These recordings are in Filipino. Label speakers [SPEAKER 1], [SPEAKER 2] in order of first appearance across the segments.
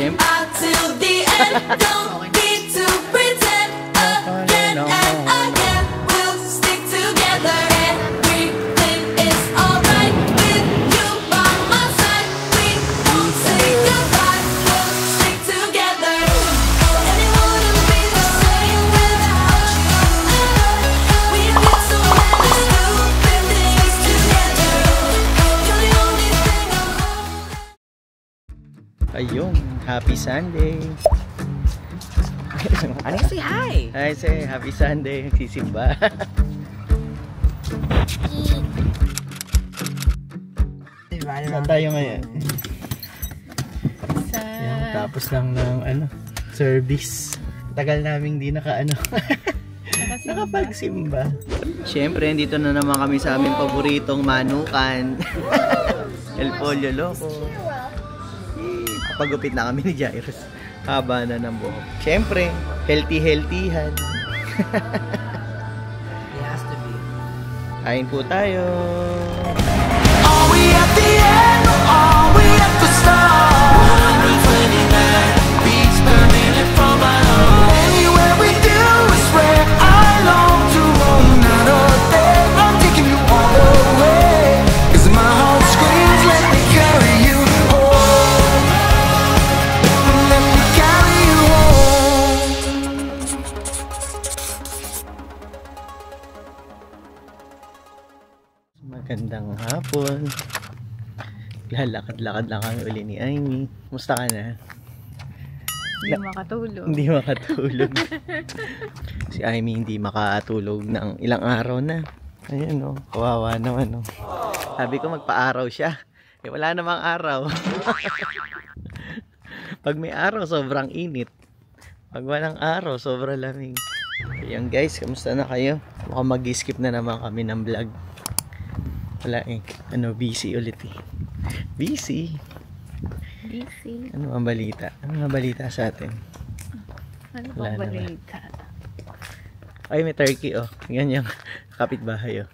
[SPEAKER 1] Siyempre.
[SPEAKER 2] Until the end, don't need to pretend again and again. We'll stick together. Everything is alright with you by my side. We won't say goodbye. We'll stick together. Anyone will be the same without you. We did so many stupid things together. You're the only thing I love.
[SPEAKER 1] Ayun, happy Sunday.
[SPEAKER 3] Ano say hi?
[SPEAKER 1] Hi, say happy Sunday. Nagsisimba. Saan tayo ngayon? Yan, tapos lang ng service. Tagal naming di nakapagsimba. Siyempre, dito na naman kami sa aming paboritong manukan. El Pollo Loco. Pagupit na kami ni Jairus. Haba na ng buhok. Siyempre, healthy-healthyhan.
[SPEAKER 3] It has to be.
[SPEAKER 1] Kain po tayo.
[SPEAKER 2] Are we at the end or are we at the start? 129 beats per minute from my heart. Anywhere we do is where I long to roam. Not a day, I'm taking you all the way. 'Cause my heart screams, let me carry you home. Let me carry you home.
[SPEAKER 1] Magandang hapon. Lalakad-lakad lang kami uli ni Amy. Musta ka na?
[SPEAKER 4] Hindi makatulog.
[SPEAKER 1] Hindi makatulog. Si Amy hindi makatulog ng ilang araw na. Ayan o, kawawa naman o. Sabi ko magpa-araw siya. Eh wala namang araw. Pag may araw, sobrang init. Pag walang araw, sobrang lamig. Ayan guys, kamusta na kayo? Mukhang mag-skip na naman kami ng vlog. Wala eh. Busy ulit eh. Busy. Ano ang balita? Ano ang balita sa atin?
[SPEAKER 4] Ano
[SPEAKER 1] Wala
[SPEAKER 4] bang
[SPEAKER 1] naman.
[SPEAKER 4] balita?
[SPEAKER 1] Ay, may turkey oh. Yan yung kapitbahay oh.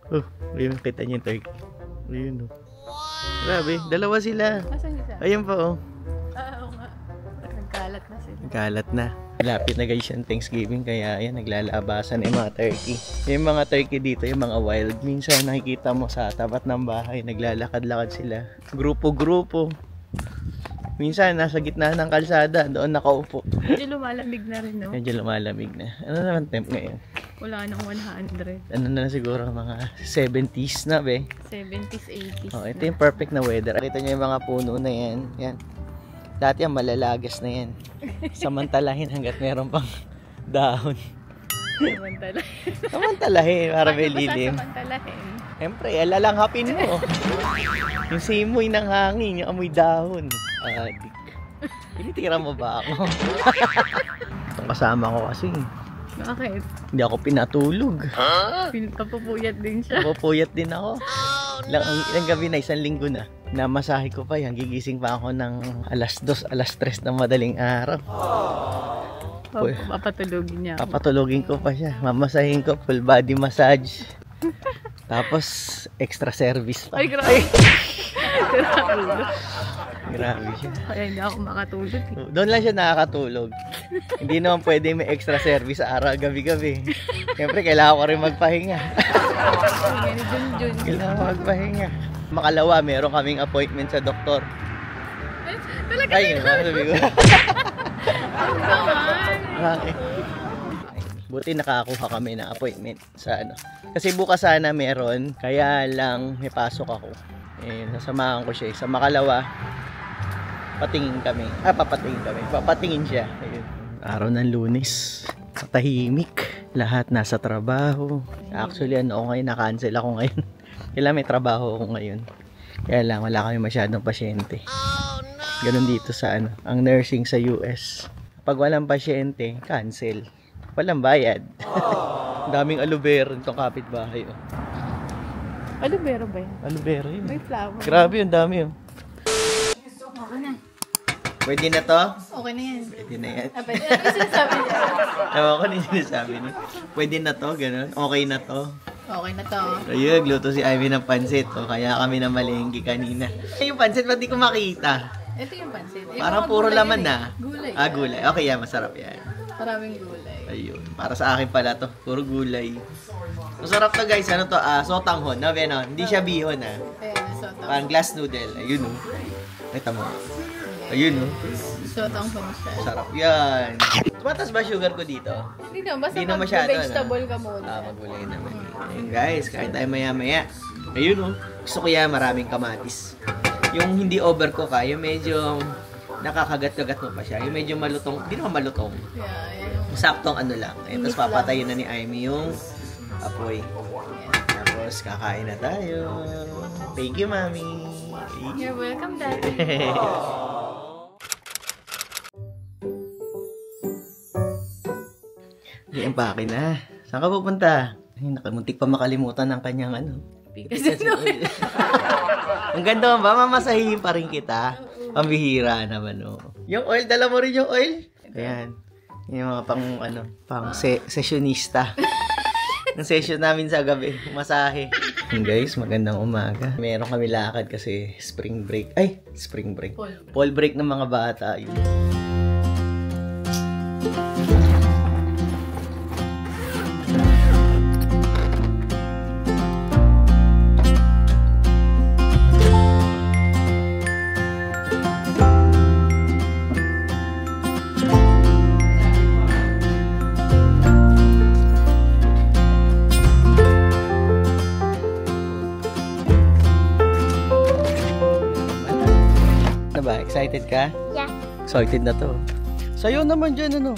[SPEAKER 1] Oh, ayun, kita niyo yung turkey. Ayun oh. Grabe, dalawa sila.
[SPEAKER 4] Asan isa?
[SPEAKER 1] Ayun pa oh.
[SPEAKER 4] Oo nga. Nagkalat na sila.
[SPEAKER 1] Nagkalat na. Lapit na guys yung Thanksgiving, kaya ayan, naglalabasan yung mga turkey. Yung mga turkey dito, yung mga wild, minsan nakikita mo sa tapat ng bahay, naglalakad-lakad sila. Grupo-grupo. Minsan nasa gitna ng kalsada, doon nakaupo.
[SPEAKER 4] Medyo lumalamig na rin, no?
[SPEAKER 1] Medyo lumalamig na. Ano naman temp ngayon?
[SPEAKER 4] Wala nang 100.
[SPEAKER 1] Ano na siguro mga 70s na be.
[SPEAKER 4] 70s, 80s.
[SPEAKER 1] Oh, ito yung perfect na weather. Kita nyo yung mga puno na yan. Yan. Dati yung malalagas na yan. Samantalahin hanggat meron pang dahon.
[SPEAKER 4] Samantalahin.
[SPEAKER 1] Samantalahin para may
[SPEAKER 4] Paano ba
[SPEAKER 1] lilim.
[SPEAKER 4] sasamantalahin?
[SPEAKER 1] Siyempre, alalanghapin mo. Yung simoy ng hangin, yung amoy dahon. Adik. Tinitira mo ba ako? Itong kasama ko kasi.
[SPEAKER 4] Bakit?
[SPEAKER 1] Hindi ako pinatulog.
[SPEAKER 4] Papupuyat din siya.
[SPEAKER 1] Napupuyat din ako. Ilang gabi na, 1 linggo na. Namasahe ko pa yan. Gigising pa ako ng alas 2, alas 3 ng madaling araw.
[SPEAKER 4] Papatulogin niya ako.
[SPEAKER 1] Papatulogin ko pa siya. Mamasahin ko, full body massage. Tapos, extra service pa.
[SPEAKER 4] Ay, grabe.
[SPEAKER 1] Grabe siya.
[SPEAKER 4] Kaya hindi ako makatulog. Eh.
[SPEAKER 1] Doon lang siya nakakatulog. Hindi naman pwede may extra service sa araw, gabi-gabi. Siyempre, kailangan ko rin magpahinga. Kailangan ko magpahinga. Makalawa, meron kaming appointment sa doktor.
[SPEAKER 4] Talaga
[SPEAKER 1] Ay, yun, sabi ko.
[SPEAKER 4] Ang naman.
[SPEAKER 1] Bakit? Buti nakakuha kami ng appointment sa ano. Kasi bukas sana meron, kaya lang may pasok ako. Eh, nasamahan ko siya. Sa makalawa, patingin kami. Papatingin kami. Papatingin siya. Ayun. Araw ng Lunes. Tahimik. Lahat nasa trabaho. Actually, ngayon, na-cancel ako ngayon. Kailangan may trabaho ako ngayon. Kaya lang, wala kami masyadong pasyente. Ganun dito sa ang nursing sa US. Pag walang pasyente, cancel. Walang bayad. Daming aloe vera itong kapitbahay. Oh.
[SPEAKER 4] Aloe vera ba yan?
[SPEAKER 1] Aloe vera yun.
[SPEAKER 4] May flower.
[SPEAKER 1] Grabe yun, dami yun.
[SPEAKER 4] Okay na.
[SPEAKER 1] Pwede na to?
[SPEAKER 4] Okay na yan.
[SPEAKER 1] Pwede na yan.
[SPEAKER 4] Pwede na. Ano sinasabi niya?
[SPEAKER 1] Ewan ko na yung sinasabi niya. Pwede na to, ganun. Okay na to.
[SPEAKER 4] Okay na to.
[SPEAKER 1] Ayun, nagluto si Ivy ng pansit. O, kaya kami na malengke kanina. Yung pansit, ba't di ko makita?
[SPEAKER 4] Ito yung pansit. Yung
[SPEAKER 1] Parang
[SPEAKER 4] mga
[SPEAKER 1] puro
[SPEAKER 4] gulay
[SPEAKER 1] laman
[SPEAKER 4] yun
[SPEAKER 1] na.
[SPEAKER 4] eh. Gulay.
[SPEAKER 1] Ah, gulay. Okay yan, masarap yan.
[SPEAKER 4] Maraming gulay.
[SPEAKER 1] Ayun. Para sa akin pala to. Puro gulay. Masarap to guys. Ano to? Sotanghon. No, Venom. Hindi siya bihon
[SPEAKER 4] Ayan, sotang.
[SPEAKER 1] Parang glass noodle. Ayun oh. Ito mo. Ayun oh.
[SPEAKER 4] Sotang siya.
[SPEAKER 1] Sarap yan. Tumatas ba sugar ko dito?
[SPEAKER 4] Hindi na, basta
[SPEAKER 1] Hindi na masyado,
[SPEAKER 4] vegetable ka muna.
[SPEAKER 1] Magulay naman. Ayun guys, kain tayo maya-maya. Ayun oh. Gusto ko yan maraming kamatis. Yung hindi overcook yung medyo nakakagat-kagat mo pa siya. Yung medyo malutong, hindi naman malutong.
[SPEAKER 4] Yeah, yung
[SPEAKER 1] Saktong ano lang. Tapos papatayin na ni Amy yung apoy. Tapos kakain na tayo. Thank you, Mami.
[SPEAKER 4] You're welcome, Daddy.
[SPEAKER 1] Empake na. Saan ka pupunta? Ay, nakamuntik pa makalimutan ng kanyang ano. Ang ganda ba? Mamasahihin pa rin kita. Pambihira naman, oh. Yung oil, dala mo rin yung oil? Ayan. Yung mga pang sessionista. Ang session namin sa gabi, masahe. Guys, magandang umaga. Meron kami lakad kasi spring break. Ay, spring break. Fall break ng mga bata. Yun. Ba? Excited ka?
[SPEAKER 5] Yeah.
[SPEAKER 1] Excited na to. Sa'yo naman dyan, ano?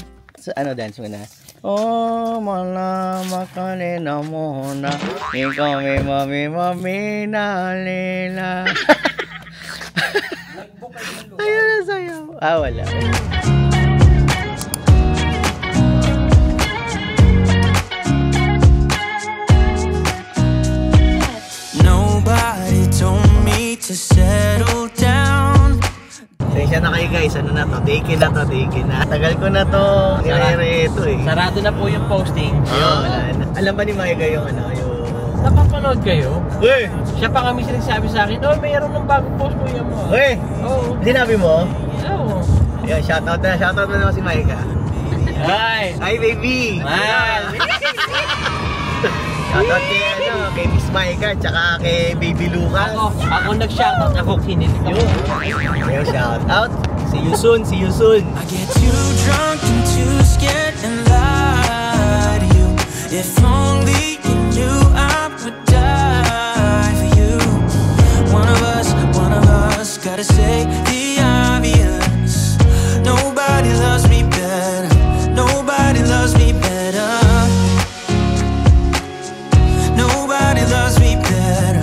[SPEAKER 1] Dance mo na. Oh, malama ka na muna. Ikaw may mami na lila. Ayun na sa'yo. Wala.
[SPEAKER 6] Nobody told me to settle down.
[SPEAKER 1] Sensya na kayo guys, ano na to? Daykin na to, daykin na. Tagal ko na to, nire-re ito eh.
[SPEAKER 3] Sarado na po yung posting.
[SPEAKER 1] Ayun, alam ba ni Maika yung yung...
[SPEAKER 3] Napapanood kayo?
[SPEAKER 1] Uy!
[SPEAKER 3] Siya pa kami sinasabi sa akin, oh, mayroon ng bagong post mo yan mo.
[SPEAKER 1] Uy!
[SPEAKER 3] Oo.
[SPEAKER 1] Sinabi mo?
[SPEAKER 3] Oo.
[SPEAKER 1] Yan, shoutout mo naman si Maika.
[SPEAKER 3] Ay!
[SPEAKER 1] Hi baby!
[SPEAKER 3] Man!
[SPEAKER 1] Shoutout kay Miss Maika, tsaka kay Baby Luca.
[SPEAKER 3] Ako nag-shoutout, ako kinilig ako.
[SPEAKER 1] Yo, shoutout. See you soon, see you soon.
[SPEAKER 6] I get too drunk and too scared and lie to you. If only you knew I would die for you. One of us gotta say the obvious. Nobody loves me better. Nobody loves me better. Nobody loves me better.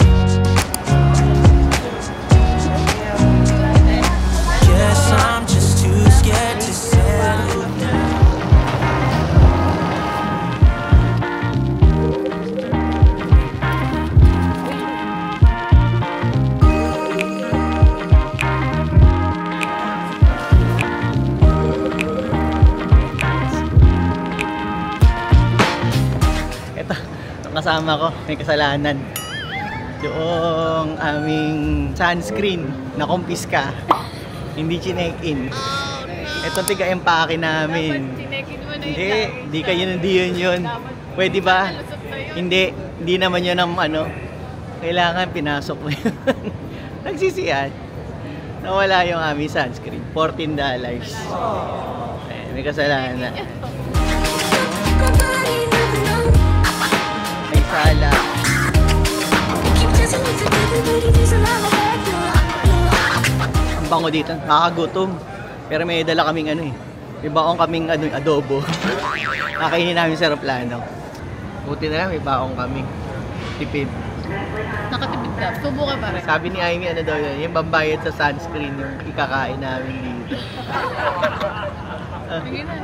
[SPEAKER 6] Guess I'm just too scared to settle down.
[SPEAKER 1] Ito, ang kasama ko, may kasalanan. Yung aming sunscreen na kumpiska, hindi chinek-in. Ito tiga-empake namin.
[SPEAKER 4] Tinekin mo na
[SPEAKER 1] Hindi kayo yun. Pwede ba? Hindi naman yun ang kailangan pinasok mo yun. Nagsisiyan. Nawala yung aming sunscreen. $14. Eh, may kasalanan. Ay, sala. Ang bango dito. Nakakagutom. Pero may dala kaming may baong kaming adobo. Kakainin namin sa aeroplano. Buti na lang may baong kaming tipid.
[SPEAKER 4] Nakatipid ka. Tubo ka pa rin.
[SPEAKER 1] Sabi ni Amy daw yun, yung bambayad sa sunscreen yung ikakain namin dito.
[SPEAKER 4] Sige na.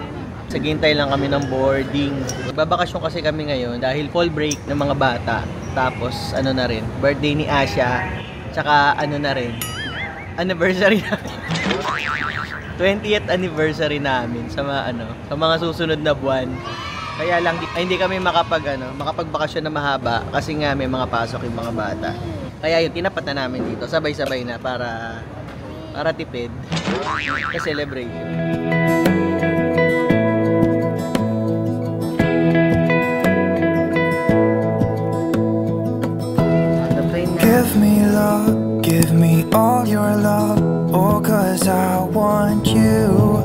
[SPEAKER 1] Saghintay lang kami ng boarding. Magbabakasyon kasi kami ngayon dahil fall break ng mga bata. Tapos na rin, birthday ni Asha. Tsaka na rin, anniversary namin. 20th anniversary namin sa mga susunod na buwan. Kaya lang hindi kami makapagbakasyon na mahaba kasi nga may mga pasok yung mga bata. Kaya yun, tinapat na namin dito. Sabay-sabay na para para tipid. Ka-celebrate.
[SPEAKER 6] Give me love, give me all your love. Oh, 'cause I want you.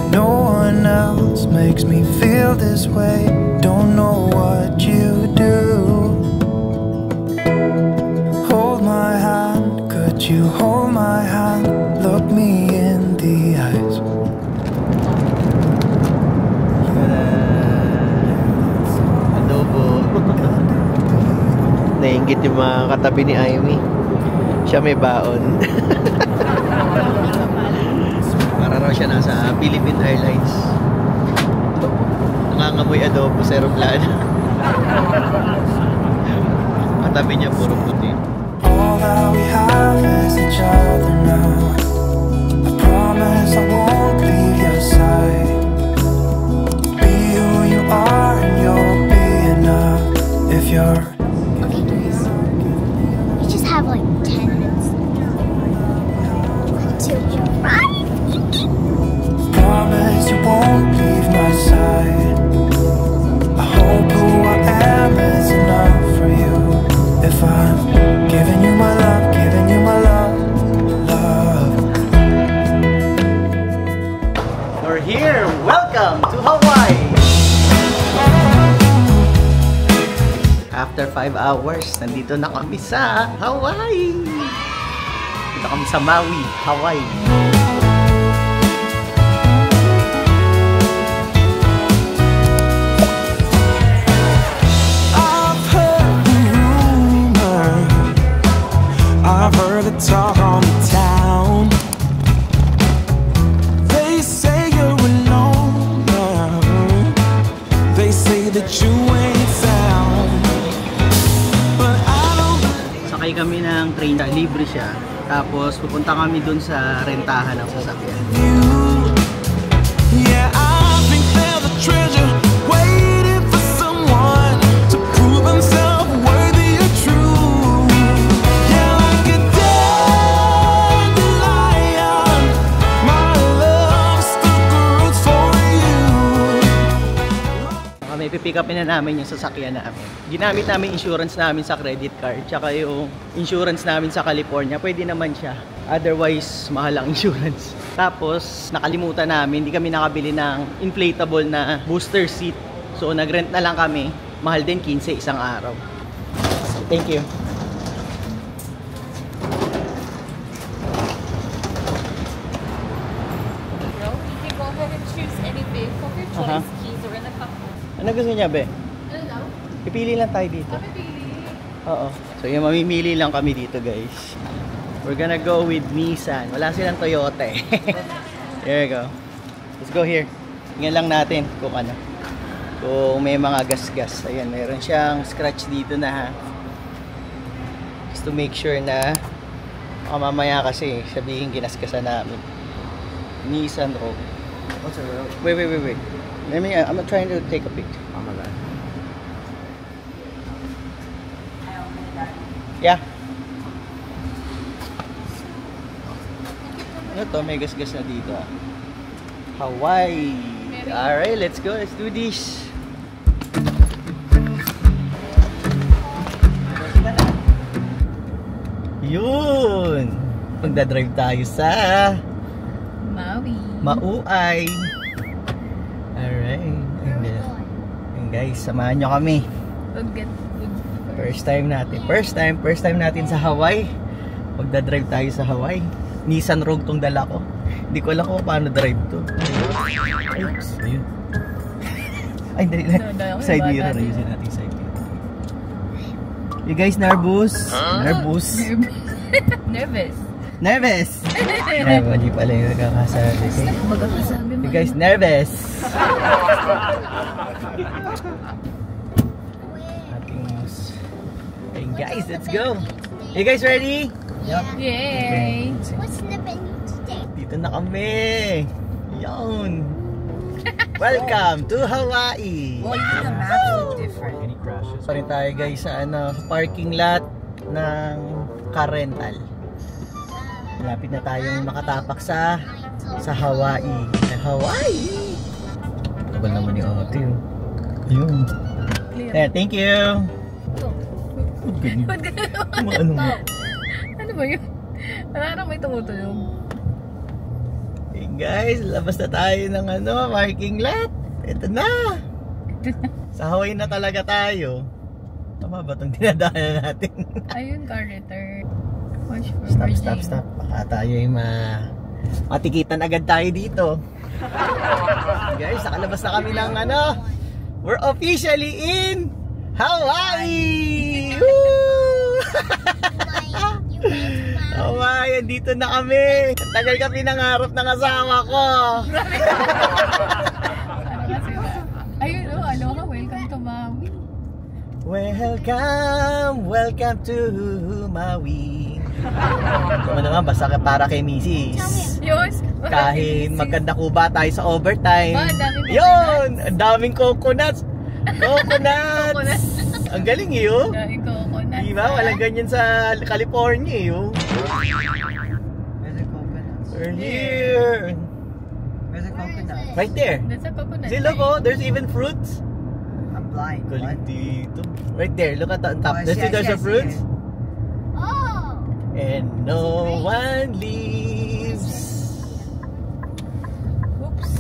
[SPEAKER 6] No one else makes me feel this way. Don't know what you do. Hold my hand, could you hold my hand? Look me in the eyes.
[SPEAKER 1] Adobo. Nainggit yung mga katabi ni Amy. Siya may baon. Para raw siya nasa Philippine Airlines. Nangangamoy adobo sa aeroplano. Katabi niya puro puti.
[SPEAKER 6] All that we have is each other now. I promise I won't leave your side. Be who you are and you'll be enough. If you're
[SPEAKER 5] Okay, guys. We just have like 10 minutes. 1, 2, 3.
[SPEAKER 6] promise you won't leave my side. I hope who I am is enough for you. If I'm giving you my love, giving you my love, love.
[SPEAKER 1] We're here! Welcome to Hawaii! After 5 hours, nandito na kami sa Hawaii! Dito kami sa Maui, Hawaii.
[SPEAKER 6] I've heard the talk on the town. They say you're alone now. They say that you ain't found. But I don't.
[SPEAKER 1] Sakay kami ng train, libre siya. Tapos pupunta kami dun sa rentahan ng sasakyan.
[SPEAKER 6] Yeah, I think there's a treasure waiting for someone to prove himself worthy or true. Yeah, like a dandelion, my love stuck roots for you.
[SPEAKER 1] Kami pipick upin na namin yung sasakyan namin. Ginamit namin insurance namin sa credit card, tsaka yung insurance namin sa California, pwede naman siya. Otherwise, mahal ang insurance. Tapos, nakalimutan namin, hindi kami nakabili ng inflatable na booster seat. So, nag-rent na lang kami. Mahal din 15 isang araw. Thank you.
[SPEAKER 4] Bro, you can go ahead and choose any vehicle of your choice. Keys are in the cup.
[SPEAKER 1] Ano gusto niya, be?
[SPEAKER 4] Ano daw?
[SPEAKER 1] Pipili lang tayo dito.
[SPEAKER 4] Pili.
[SPEAKER 1] Oo. So, yung mamimili lang kami dito, guys. We're gonna go with Nissan. Wala silang Toyota eh. Here we go. Let's go here. Tingnan lang natin kung ano. Kung may mga gas-gas. Ayan, mayroon siyang scratch dito na ha. Just to make sure na mamaya kasi sabihin ginasgasan namin. Nissan Rogue.
[SPEAKER 3] What's the road?
[SPEAKER 1] Wait. I'm trying to take a picture.
[SPEAKER 3] Oh my God.
[SPEAKER 1] Yeah. Ano to? May gas-gas na dito. Hawaii. Alright, let's go. Let's do this. Yun! Magdadrive tayo sa
[SPEAKER 4] Maui.
[SPEAKER 1] Mauay. Alright. And guys, samahan nyo kami. First time natin. First time natin sa Hawaii. Magdadrive tayo sa Hawaii. Nissan Rogue tong dala ko. Hindi ko alam kung paano drive to. Oops, ayun. Ay, dali lang. Side mirror. Ayusin natin side mirror. You guys nervous? Nervous?
[SPEAKER 4] Nervous.
[SPEAKER 1] Nervous? Mali pala yung nagkakasabi.
[SPEAKER 4] Magkakasabi mo.
[SPEAKER 1] You guys nervous? Ating mouse. Hey guys, let's go! You guys ready? Yup.
[SPEAKER 4] Yay!
[SPEAKER 5] What's the venue today?
[SPEAKER 1] Dito na kami! Yun! Welcome to Hawaii!
[SPEAKER 4] Well, even the maps look different.
[SPEAKER 3] Any crashes?
[SPEAKER 1] Pa rin tayo guys sa parking lot ng car rental. Lapit na tayong makatapak sa Hawaii. Hawaii! Kapal naman yung ate yun. Ayun. Thank you! Ano mo?
[SPEAKER 7] Ano ba yun? Parang may tumutulong.
[SPEAKER 1] Hey guys, labas na tayo ng parking lot. Ito na! Sa Hawaii na talaga tayo. Tama ba itong dinadaanan natin?
[SPEAKER 7] Ayun, car return.
[SPEAKER 1] Stop. Baka tayo yung matikitan agad tayo dito. Guys, nakalabas na kami ng we're officially in Hawaii! Woo! Hawaii, dito na kami. Ang tagal kami nangarap ng asawa ko.
[SPEAKER 7] Ayun, aloha, welcome to Maui.
[SPEAKER 1] Welcome to Maui. Ano naman, basta para kay Mrs.
[SPEAKER 7] Yos!
[SPEAKER 1] Kahit maganda ko ba tayo sa overtime.
[SPEAKER 7] Yun!
[SPEAKER 1] Ang daming coconuts. Coconuts! Ang galing yun.
[SPEAKER 7] Daming coconuts.
[SPEAKER 1] Diba? Walang ganyan sa California yun.
[SPEAKER 3] Where's the coconuts?
[SPEAKER 1] We're here.
[SPEAKER 3] Where's the coconut?
[SPEAKER 1] Right there.
[SPEAKER 7] That's a coconut.
[SPEAKER 1] See, look, there's even fruits.
[SPEAKER 3] I'm blind.
[SPEAKER 1] Galing
[SPEAKER 3] What?
[SPEAKER 1] dito. Right there, look at the top.
[SPEAKER 3] Oh, I
[SPEAKER 1] There's
[SPEAKER 3] see, I
[SPEAKER 1] a
[SPEAKER 3] see, I
[SPEAKER 1] fruits.
[SPEAKER 3] see.
[SPEAKER 5] Oh!
[SPEAKER 1] And no one leaves.
[SPEAKER 7] Oops.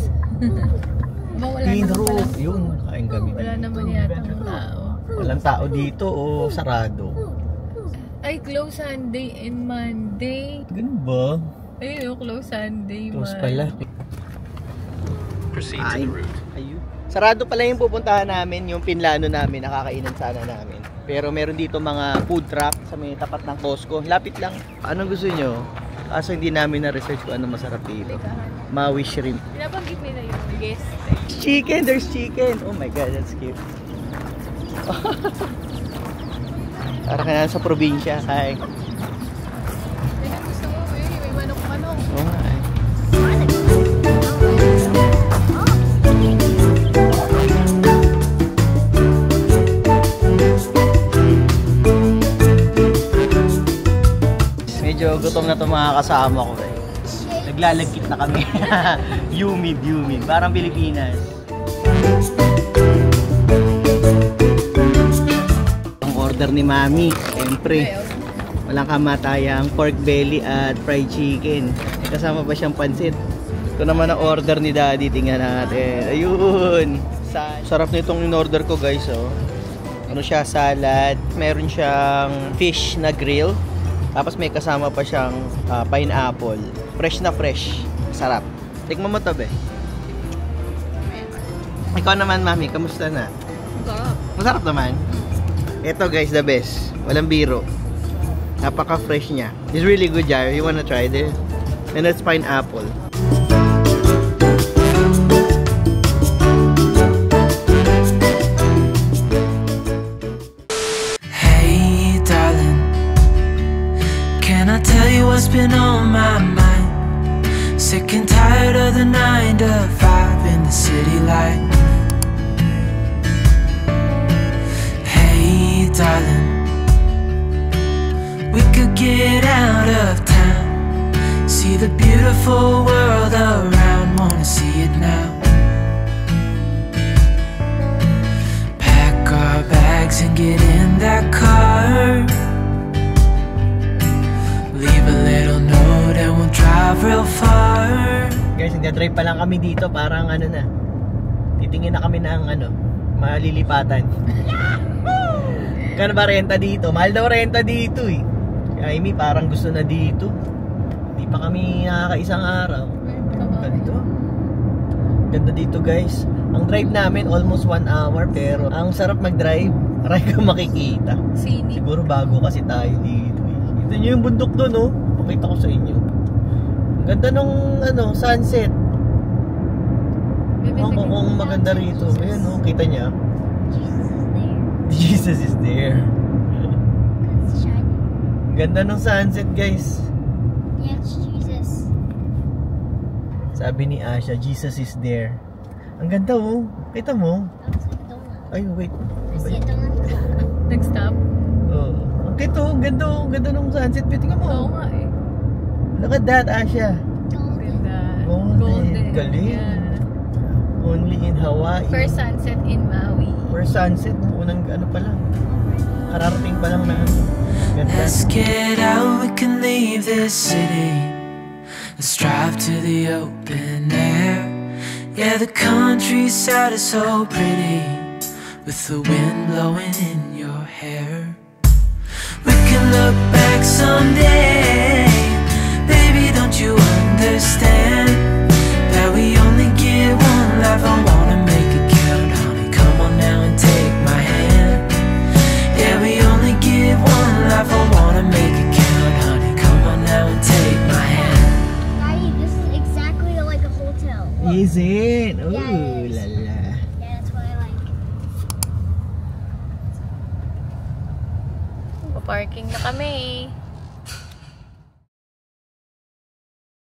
[SPEAKER 7] Wala
[SPEAKER 1] Green
[SPEAKER 7] naman
[SPEAKER 1] roof.
[SPEAKER 7] pala.
[SPEAKER 1] Yun, kain kami.
[SPEAKER 7] Wala naman yata ng tao.
[SPEAKER 1] Walang tao dito o sarado.
[SPEAKER 7] Ay, close Sunday and Monday.
[SPEAKER 1] Ganun ba?
[SPEAKER 7] Ayun, close Sunday,
[SPEAKER 1] Close
[SPEAKER 7] man.
[SPEAKER 1] pala.
[SPEAKER 8] Proceed to the route.
[SPEAKER 1] Ayun. Sarado pala yung pupuntahan namin, yung pinlano namin, nakakainan sana namin. Pero meron dito mga food truck sa may tapat ng Costco. Lapit lang. Anong gusto nyo? Kaso hindi namin na-research kung anong masarap dito. Maui shrimp.
[SPEAKER 7] Pinabanggit nila yung guest.
[SPEAKER 1] Chicken! There's chicken! Oh my god, that's cute. Parang ka na sa probinsya. Hi.
[SPEAKER 7] Yan ang gusto mo, may manok-manok.
[SPEAKER 1] Oh my. Medyo gutom na itong mga kasama ko eh. Naglalagkit na kami. Humid. Parang Pilipinas. Ang order ni Mami, siyempre, walang kamatayang pork belly at fried chicken. May kasama pa siyang pansit. Ito naman ang order ni Daddy. Tingnan natin. Ayun. Sarap nitong in-order ko guys. Oh. Ano siya? Salad. Meron siyang fish na grill. Tapos may kasama pa siyang pineapple. Fresh na fresh. Sarap. Tikman mo to, be. Ikaw naman, Mami. Kamusta na?
[SPEAKER 7] Sarap.
[SPEAKER 1] Masarap naman. Ito guys, the best. Walang biro. Napaka-fresh niya. It's really good, Jairo. You wanna try this? And that's pineapple.
[SPEAKER 6] Hey, darling, can I tell you what's been on my mind? Sick and tired of the 9 to 5 in the city light. Hey, darling, we could get out of town, see the beautiful world around, wanna see it now. Pack our bags and get in that car, leave a little note and we'll drive real far.
[SPEAKER 1] Guys, nagdadrive pa lang kami dito. Parang ano na. Titingin na kami ng malilipatan. Kano ba renta dito? Mahal daw renta dito eh. Kaya Amy parang gusto na dito. Hindi pa kami nakakaisang araw. Ganito. Ganda dito guys. Ang drive namin almost 1 hour. Pero ang sarap mag-drive. Aray ka makikita.
[SPEAKER 7] Sini.
[SPEAKER 1] Siguro bago kasi tayo dito eh. Ito nyo yung bundok doon oh. Pakita ko sa inyo. Ang ganda nung sunset. Kung maganda rito. Ayan oh, kita niya. Jesus is there.
[SPEAKER 5] It's shining.
[SPEAKER 1] Ganda nung sunset guys.
[SPEAKER 5] Yeah, it's Jesus.
[SPEAKER 1] Sabi ni Asha, Jesus is there. Ang ganda oh. Kita mo?
[SPEAKER 5] Looks like donut.
[SPEAKER 1] Ay wait.
[SPEAKER 5] I see a donut.
[SPEAKER 7] Nag-stop?
[SPEAKER 1] Oh. Ang kito, ang ganda nung sunset. Tingnan mo.
[SPEAKER 7] Oo nga eh.
[SPEAKER 1] Look at that, Asha.
[SPEAKER 4] Ganda.
[SPEAKER 1] Golden. Galing.
[SPEAKER 4] Yeah.
[SPEAKER 1] Only in Hawaii.
[SPEAKER 4] First sunset in Maui.
[SPEAKER 1] First sunset, unang ano pa lang. Kararating pa lang na ano. Ganda.
[SPEAKER 6] Let's get out, we can leave this city. Let's drive to the open air. Yeah, the countryside is so pretty, with the wind blowing in your hair. We can look back someday. Baby, don't you understand that we only get one life? I wanna make it count, honey. Come on now and take my hand. Yeah, we only get one life. I wanna make it count, honey. Come on now and take my hand.
[SPEAKER 5] Daddy, this is exactly like a hotel. Look.
[SPEAKER 1] Is it? Ooh,
[SPEAKER 5] Yeah, it is.
[SPEAKER 1] la la.
[SPEAKER 5] Yeah, that's what I like.
[SPEAKER 4] Parking na kami.